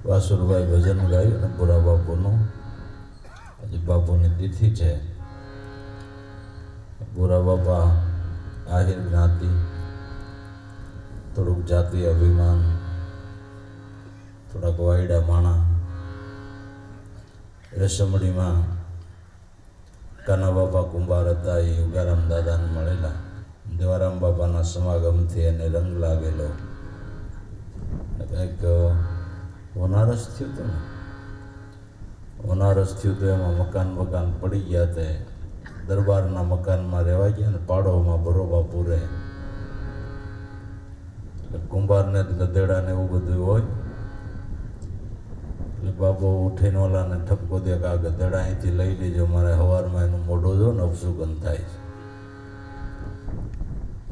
વાસુરભાઈ ભજન ગાયું અને પુરા બાપુનું આજે બાપુની તિથિ છે. પુરા બાપા આહિર જ્ઞાતિ, થોડુંક જાતિ અભિમાન, થોડાક વાયડા માણા. રેશમડીમાં કાના બાપા કુંભાર હતા, એ ઉગારામ દાદાને મળેલા. દેવારામ બાપાના સમાગમથી એને રંગ લાગેલો. કંઈક હોનારસ થયું હતું ને, હોનારસ થયું તો એમાં મકાન પડી ગયા. તે દરબારના મકાનમાં રહેવા ગયા ને પાડોમાં બરોબા પૂરે. એટલે કુંભારને ગધેડા ને એવું બધું હોય એટલે બાપુ ઉઠીને ઓલાને ઠપકો દે કે આ ગધેડા અહીંથી લઈ લેજો, મારે સવારમાં એનું મોઢું જો ને અપસુગંધ થાય છે,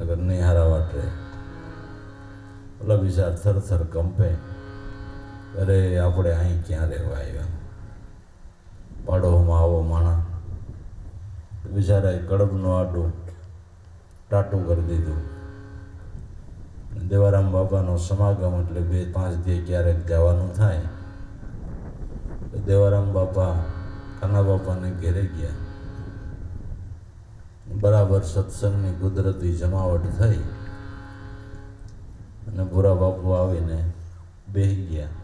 અગર નહીં હારા વાટે. ઓલા બિચાર થરથર કંપે, અરે આપણે અહીં ક્યાં રહેવા આવ્યા, પાડોમાં આવો માણા. બિચારાએ કડબનું આડું ટાટું કરી દીધું. દેવારામ બાપાનો સમાગમ એટલે 2-5 દી ક્યારેક જવાનું થાય. દેવારામ બાપા કાના બાપાને ઘેરે ગયા. બરાબર સત્સંગની કુદરતી જમાવટ થઈ અને પુરા બાપુ આવીને બેસી ગયા.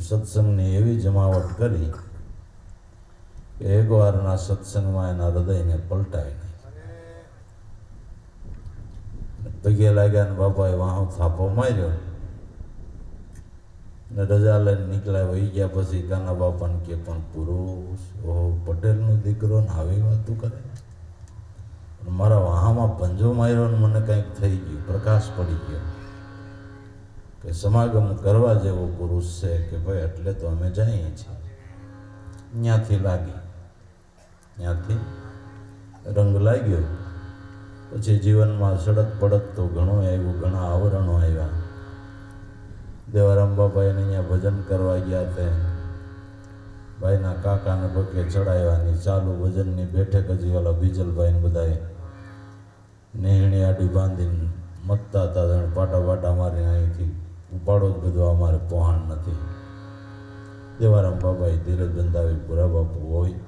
સત્સંગની એવી જમાવટ કરી કે એકવારના સત્સંગમાં એના હૃદયને પલટાવી નાખ્યું. પગે લાગ્યા ને બાપાએ વાહો થાપો માર્યો ને રજા લઈને નીકળ્યા. વહી ગયા પછી કાના બાપાને કે પણ પુરુષ, ઓહો પટેલનો દીકરો ને આવી વાતું કરે, મારા વાહામાં પંજો માર્યો ને મને કંઈક થઈ ગયું, પ્રકાશ પડી ગયો કે સમાગમ કરવા જેવો પુરુષ છે કે ભાઈ એટલે તો અમે જઈએ છીએ. ત્યાંથી લાગી, ત્યાંથી રંગ લાગ્યો. પછી જીવનમાં સડક પડક તો ઘણું આવ્યું, ઘણા આવરણો આવ્યા. દેવારામ બાપા એને અહીંયા ભજન કરવા ગયા. તે ભાઈના કાકાને પગે ચડાવ્યાની ચાલુ ભજનની બેઠક હજી ઓલા બીજલભાઈને બધાએ નેહણી આડી બાંધીને મતતા હતા. પાટા પાટા મારીને અહીંથી ઉપાડો જ બધો, અમારે પહોંચ નથી. દેવારામ બાપાએ ધીરજ બંધાવી, પુરા બાપુ હોય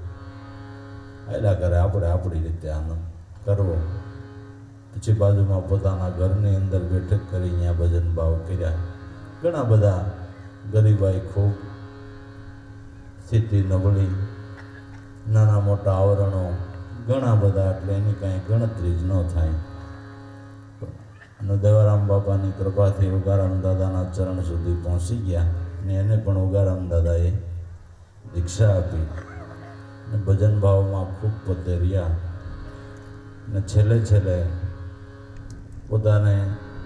આયલા કરે, આપણે આપણી રીતે આનંદ કરવો. પછી બાજુમાં પોતાના ઘરની અંદર બેઠક કરી અહીંયા ભજન ભાવ કર્યા. ઘણા બધા ગરીબાઈ, ખૂબ સ્થિતિ નબળી, નાના મોટા આવરણો ઘણા બધા, એટલે એની કાંઈ ગણતરી જ ન થાય. અને દેવારામ બાપાની કૃપાથી ઉગારામ દાદાના ચરણ સુધી પહોંચી ગયા ને એને પણ ઉગારામ દાદાએ દીક્ષા આપી ને ભજન ભાવમાં ખૂબ પોતે રહ્યા. ને છેલ્લે પોતાને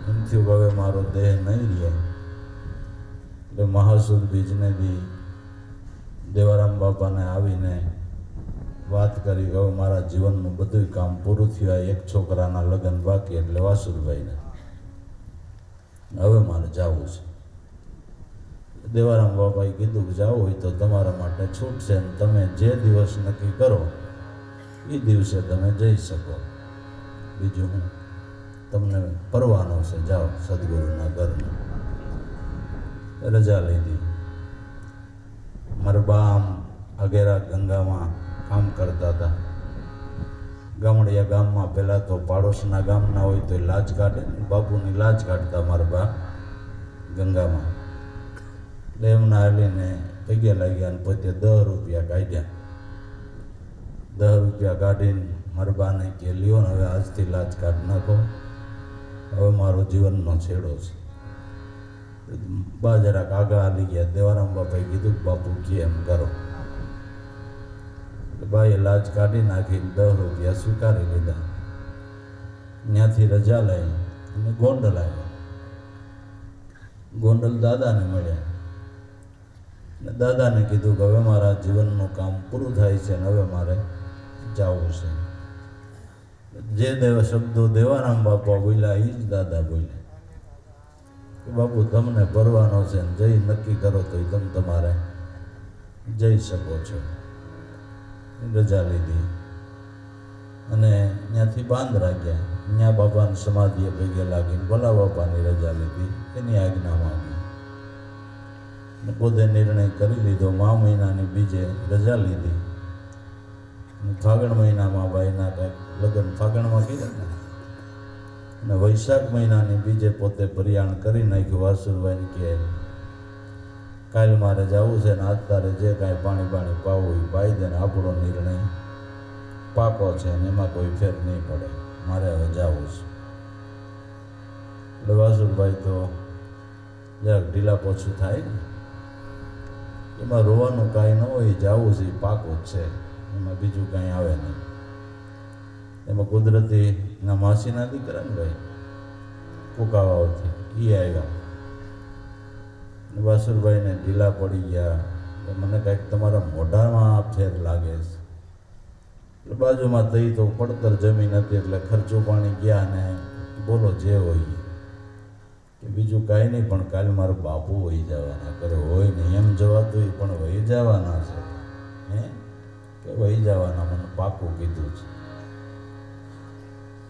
એમ થયું કે હવે મારો દેહ નહીં રહે. એટલે મહાસુદ બીજને દી દેવારામ બાપાને આવીને વાત કરી કે હવે મારા જીવનનું બધું કામ પૂરું થયું. આ એક છોકરાના લગ્ન બાકી, એટલે વાસુરભાઈને હવે મારે જવું છે. દેવારામ બાપાએ કીધું કે જવું હોય તો તમારા માટે છૂટ છે, ને તમે જે દિવસ નક્કી કરો એ દિવસે તમે જઈ શકો. બીજું હું તમને પરવાનો છે, જાઓ સદગુરુના ઘરમાં. રજા લીધી. મારા બા આમ અગેરા ગંગામાં કામ કરતા હતા. ગામડિયા ગામમાં પહેલાં તો પાડોશના ગામના હોય તો લાજ કાઢે, બાપુની લાજ કાઢતા મારા બા ગંગામાં. એટલે એમના હાલીને પગે લાગ્યા ને પોતે 10 રૂપિયા કાઢ્યા. 10 રૂપિયા કાઢીને મારા બાને કે લ્યો ને હવે આજથી લાજ કાઢ નાખો, હવે મારો જીવનનો છેડો છે. બા જરાક આગળ હાલી ગયા. દેવારામ બાપાએ કીધું બાપુ કે એમ કરો. બાએ લાજ કાઢી નાખીને 10 રૂપિયા સ્વીકારી લીધા. ત્યાંથી રજા લઈ અને ગોંડલ આવ્યા. ગોંડલ દાદાને મળ્યા ને દાદાને કીધું કે હવે મારા જીવનનું કામ પૂરું થાય છે ને હવે મારે જવું છે. જે શબ્દો દેવારામ બાપા બોલ્યા એ જ દાદા બોલ્યા કે બાપુ તમને ભરવાનો છે ને જઈ નક્કી કરો તો તમે તમારે જઈ શકો છો. રજા લીધી અને ત્યાંથી બાંદ્રા ગયા. ત્યાં બાપાની સમાધિએ ભેગે લાગીને ભલા બાપાની રજા લીધી, એની આજ્ઞા માંગી. ને પોતે નિર્ણય કરી લીધો. મા મહિનાની બીજે રજા લીધી. ફાગણ મહિનામાં ભાઈના કંઈક લગ્ન ફાગણમાં કીધા ને, અને વૈશાખ મહિનાની બીજે પોતે પરિયાણ કરી નાખ્યું. વાસુરભાઈને કહે કાલે મારે જવું છે ને આજ તારે જે કાંઈ પાણી પાવું એ પાઈ દે ને આપણો નિર્ણય પાકો છે ને એમાં કોઈ ફેર નહીં પડે, મારે હવે જવું છે. એટલે વાસુરભાઈ તો જરાક ઢીલા પોછું થાય ને, એમાં રોવાનું કાંઈ ન હોય, જવું છે એ પાકો જ છે, એમાં બીજું કાંઈ આવે નહીં. એમાં કુદરતી એના માસીના દીકરા ને ભાઈ કુકાવાઓથી એ આવ્યા. વાસુરભાઈને ઢીલા પડી ગયા કે મને કાંઈક તમારા મોઢામાં ફેર લાગે છે. એટલે બાજુમાં તઈ તો પડતર જમીન હતી એટલે ખર્ચો પાણી ગયા ને બોલો જે હોય કે બીજું કાંઈ નહીં, પણ કાલે મારા બાપુ વહી જવાના. કરે હોય નહીં એમ જવાતું પણ વહી જવાના છે, હે કે વહી જવાના, મને પાકું કીધું છે.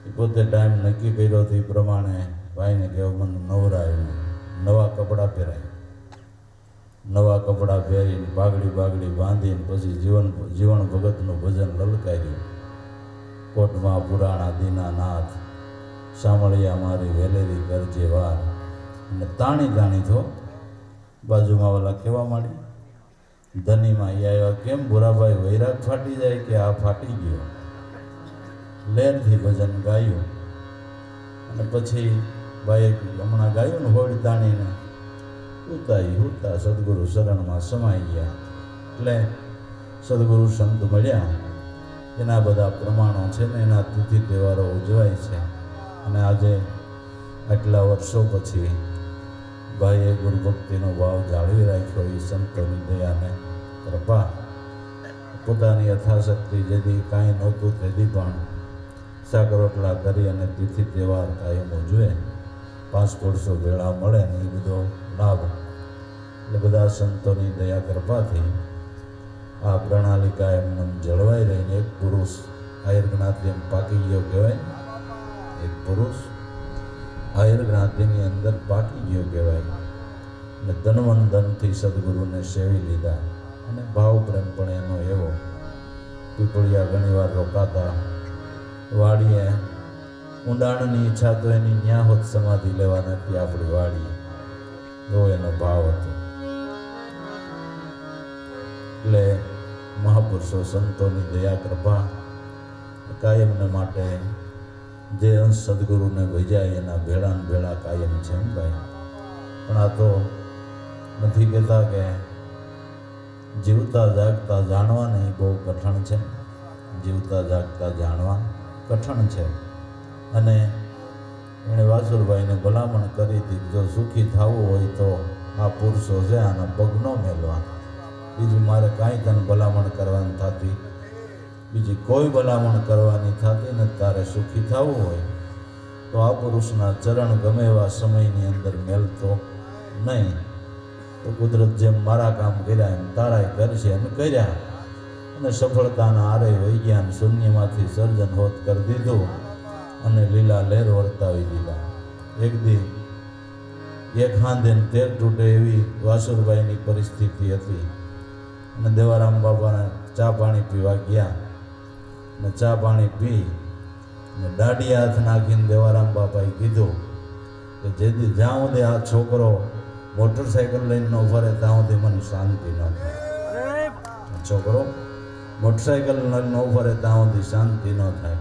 એ પોતે ટાઈમ નક્કી કર્યો હતો એ પ્રમાણે ભાઈને કહેવું મને નવરાયું, નવા કપડાં પહેરાય, નવા કપડાં પહેરીને પાઘડી બાંધીને પછી જીવન ભગતનું ભજન લલકાર્યું. કોટમાં પુરાણા દીનાનાથ સાંભળ્યા મારી વેલેરી કરજે વાર. અને તાણી તો બાજુમાં ઓલા કહેવા માંડી ધનીમાં એ આવ્યા, કેમ ભૂરાભાઈ વૈરાગ ફાટી જાય કે આ ફાટી ગયો. લેરથી ભજન ગાયું અને પછી ભાઈ હમણાં ગાયું ને હોળી તાણીને ઉતા સદગુરુ શરણમાં સમાઈ ગયા. એટલે સદગુરુ સંત મળ્યા, એના બધા પ્રમાણો છે ને એના તિથિ તહેવારો ઉજવાય છે. અને આજે આટલા વર્ષો પછી ભાઈએ ગુરુ ભક્તિનો ભાવ જાળવી રાખ્યો. એ સંતોની દયાને કૃપા, પોતાની યથાશક્તિ જેથી કાંઈ નહોતું તેથી પણ શાક રોટલા કરી અને તિથિ તહેવાર કાયમ ઉજવે, 500 ભેળા મળે ને એ બધો લાભ. એટલે બધા સંતોની દયા કૃપાથી આ પ્રણાલિકા એમને જળવાઈ રહીને એક પુરુષ આયર જ્ઞાતિ એમ પાકી ગયો કહેવાય, એક પુરુષ આયર જ્ઞાતિની અંદર પાકી ગયો કહેવાય. અને ધનવંદનથી સદગુરુને સેવી લીધા અને ભાવ પ્રેમ પણ એનો એવો. પીપળિયા ઘણીવાર રોકાતા, વાડીએ ઊંડાણની ઈચ્છા તો એની ન્યા હોત સમાધિ લેવા નથી આપણી વાડીએ, એવો એનો ભાવ હતો. એટલે મહાપુરુષો સંતોની દયા કૃપા કાયમને માટે જે અંશ સદગુરુને ભજાય એના ભેળા કાયમ છે એમ ભાઈ. પણ આ તો નથી કહેતા કે જીવતા જાગતા જાણવા નહીં બહુ કઠણ છે, જીવતા જાગતા જાણવા કઠણ છે. અને એણે વાસુરભાઈને ભલામણ કરી હતી જો સુખી થવું હોય તો આ પુરુષો છે આના પગ ન મેલવા, બીજું મારે કાંઈ તને ભલામણ કરવાની થતી, બીજી કોઈ ભલામણ કરવાની થતી ને તારે સુખી થવું હોય તો આ પુરુષના ચરણ ગમે એવા સમયની અંદર મેલતો નહીં. તો કુદરત જેમ મારા કામ કર્યા એમ તારાય કરશે એમ કર્યા અને સફળતાના આરે વૈજ્ઞાન શૂન્યમાંથી સર્જન હોત કરી દીધું અને લીલા લહેર વર્તાવી દીધા. એક દી એક હાંધે 13 તૂટે એવી વાસુરભાઈની પરિસ્થિતિ હતી. અને દેવારામ બાપાને ચા પાણી પીવા ગયા ને ચા પાણી પી ને દાઢી હાથ નાખીને દેવારામ બાપાએ કીધું કે જેથી જ્યાં સુધી આ છોકરો મોટરસાઇકલ લઈને ન ફરે ત્યાં સુધી મને શાંતિ ન થાય. છોકરો મોટરસાઇકલ લઈને ન ફરે ત્યાં સુધી શાંતિ ન થાય.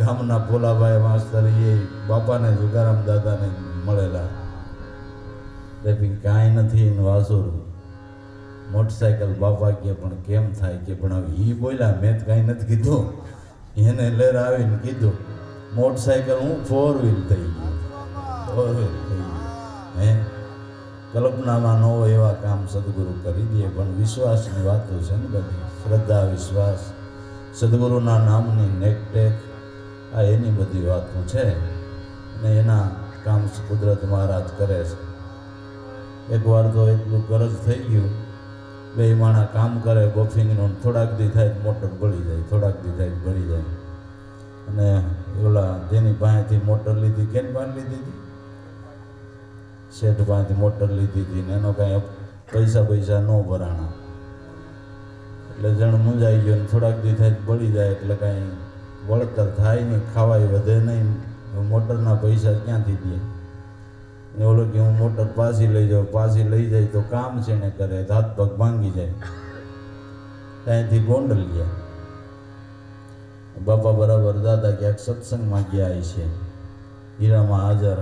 ગામના પોલાભાઈ માસ્તર એ બાપાને જુગારામ દાદાને મળેલા, કાંઈ નથી વાસુર મોટરસાઇકલ બાપા કે પણ કેમ થાય કે પણ હવે એ બોલ્યા, મેં કાંઈ નથી કીધું, એને લહેર આવીને કીધું મોટરસાઇકલ હું 4 વ્હીલ થઈ ગયું, 4 વ્હીલ થઈ ગયું. હે કલ્પનામાં ન હોય એવા કામ સદગુરુ કરી દે. પણ વિશ્વાસની વાતો છે ને બધી, શ્રદ્ધા વિશ્વાસ સદગુરુના નામની નેકટેક આ એની બધી વાતો છે અને એના કામ કુદરત મહારાજ કરે છે. એકવાર તો એટલું ગરજ થઈ ગયું, બે માણા કામ કરે બફિંગનું, થોડાક દી થાય મોટર બળી જાય, થોડાક દી થાય બળી જાય. અને ઓલા જેની પાસેથી મોટર લીધી કેની પાસે લીધી હતી શેઠ પાસેથી મોટર લીધી હતી ને એનો કાંઈ પૈસા ન ભરાણા એટલે જણ મૂંઝાઈ ગયો ને થોડાક દી થાય પડી જાય એટલે કાંઈ વળતર થાય નહીં, ખાવાય વધે નહીં, મોટરના પૈસા ક્યાંથી દે ને ઓલો કે હું મોટર પાછી લઈ જાઉં, પાછી લઈ જાય તો કામ છે ને કરે તો હાથ પગ ભાંગી જાય, ત્યાંથી ગોંડલ ગયા. બાપા બરાબર દાદા ક્યાંક સત્સંગમાં ગયા છે, હીરામાં હાજર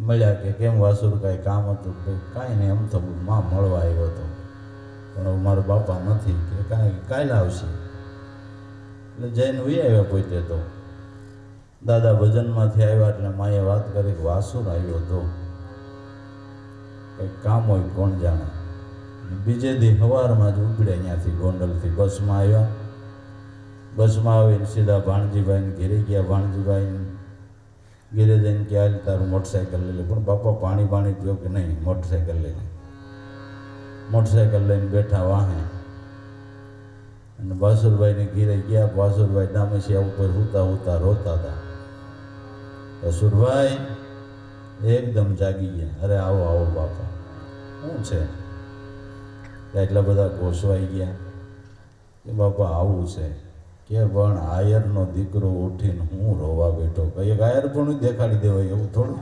મળ્યા કે કેમ વાસુર કાંઈ કામ હતું? કાંઈ નહીં, આમ તો માં મળવા આવ્યો હતો પણ હવે મારા બાપા નથી કે કાંઈ કાલે આવશે. એટલે જઈને ઉઈ આવ્યા પોતે તો દાદા ભજનમાંથી આવ્યા એટલે માએ વાત કરી કે વાસુર આવ્યો હતો, કંઈક કામ હોય કોણ જાણે. બીજે દી સવારમાં જ ઉપડ્યા અહીંયાથી ગોંડલથી બસમાં આવ્યા, બસમાં આવીને સીધા ભાણજીભાઈને ઘેરે ગયા. ભાણજીભાઈ ઘેરે જઈને કે હાલ તારું મોટરસાઇકલ લઈ લે, પણ બાપા પાણી પીઓ કે નહીં, મોટરસાઇકલ લઈ લે. મોટરસાઇકલ લઈને બેઠા વાહે અને વાસુરભાઈને ઘેરે ગયા. વાસુરભાઈ ડામેશિયા ઉપર હુતા રોતા હતા. વાસુરભાઈ એકદમ જાગી ગયા. અરે આવો આવો બાપા, શું છે? એટલા બધા ઘોસવાઈ ગયા કે બાપા આવું છે કે પણ આયરનો દીકરો ઉઠીને હું રોવા બેઠો. કઈ આયર પણ દેખાડી દેવાય એવું થોડું,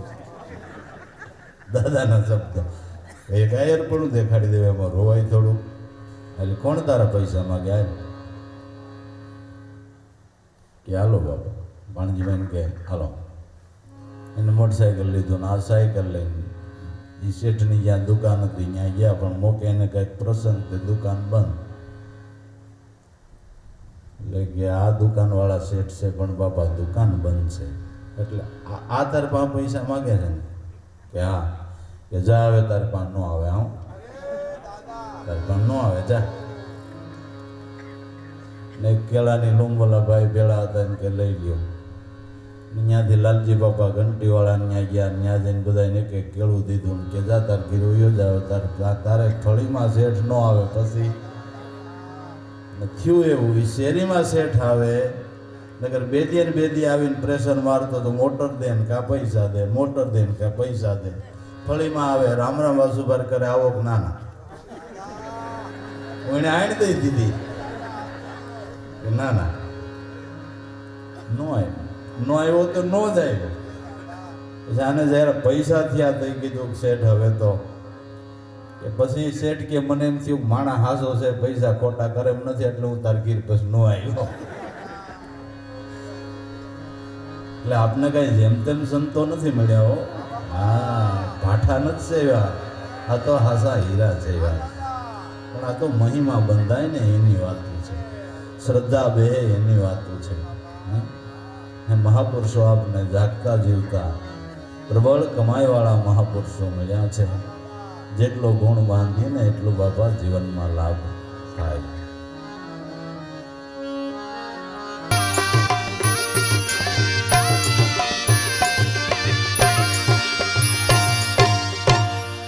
દાદાના શબ્દ, એક આયર પણ દેખાડી દેવાય એમાં રોવાય થોડું? એટલે કોણ તારા પૈસા માગે? કે હાલો બાપા. ભાણજીભાઈને કે હાલો. એને મોટરસાઇકલ લીધું ને આ સાયકલ લઈને એ શેઠની જ્યાં દુકાન હતી ત્યાં ગયા, પણ મોકે એને કંઈક પ્રસંગ તે દુકાન બંધ. એટલે કે આ દુકાનવાળા શેઠ છે પણ બાપા દુકાન બંધ છે. એટલે આ તાર પાસે પૈસા માગે છે ને? કે હા. કે જા આવે તાર પાસે ન આવે, આવું તાર પાસે ન આવે જા. ને કેળાની લૂંબોલા ભાઈ ભેળા હતા ને કે લઈ લ્યો. ત્યાંથી લાલજી બાપા ઘંટીવાળાને ત્યાં ગયા, ત્યાં જઈને બધાને એક કેળું દીધું ને કે જા તાર ઘીરું યોજ આવે, તારે થળીમાં શેઠ ન આવે. પછી થયું એવું, એ શેરીમાં શેઠ આવે નગર બેદી આવીને પ્રેશર મારતો તો મોટર દે ને કાં પૈસા દે, મોટર દે ને કાં પૈસા દે. ફળીમાં આવે રામ વાસુભાર કરે આવો કે નાના, હું એને આણ દઈ દીધી કે ના ના નો આવ્યો તો નો જ આવ્યો. પછી આને જ્યારે પૈસા થયા તો કીધું શેઠ હવે તો કે પછી શેઠ કે મને એમ થયું માણા હાસો છે, પૈસા ખોટા કરે એમ નથી, એટલે હું તાર ગીર પછી નો આવ્યો. એટલે આપને કઈ જેમ તેમ સંતો નથી મળ્યા હો. હા, ભાઠા નથી સેવ્યા, આ તો હાસા હીરા સેવ્યા. પણ આ તો મહિમા બંધાય ને એની વાતો છે, શ્રદ્ધા બે એની વાતો છે. મહાપુરુષો આપને જાગતા જીવતા પ્રબળ કમાઈવાળા મહાપુરુષો મળ્યા છે. જેટલો ગુણ બાંધીને એટલું બાપા જીવનમાં લાભ થાય.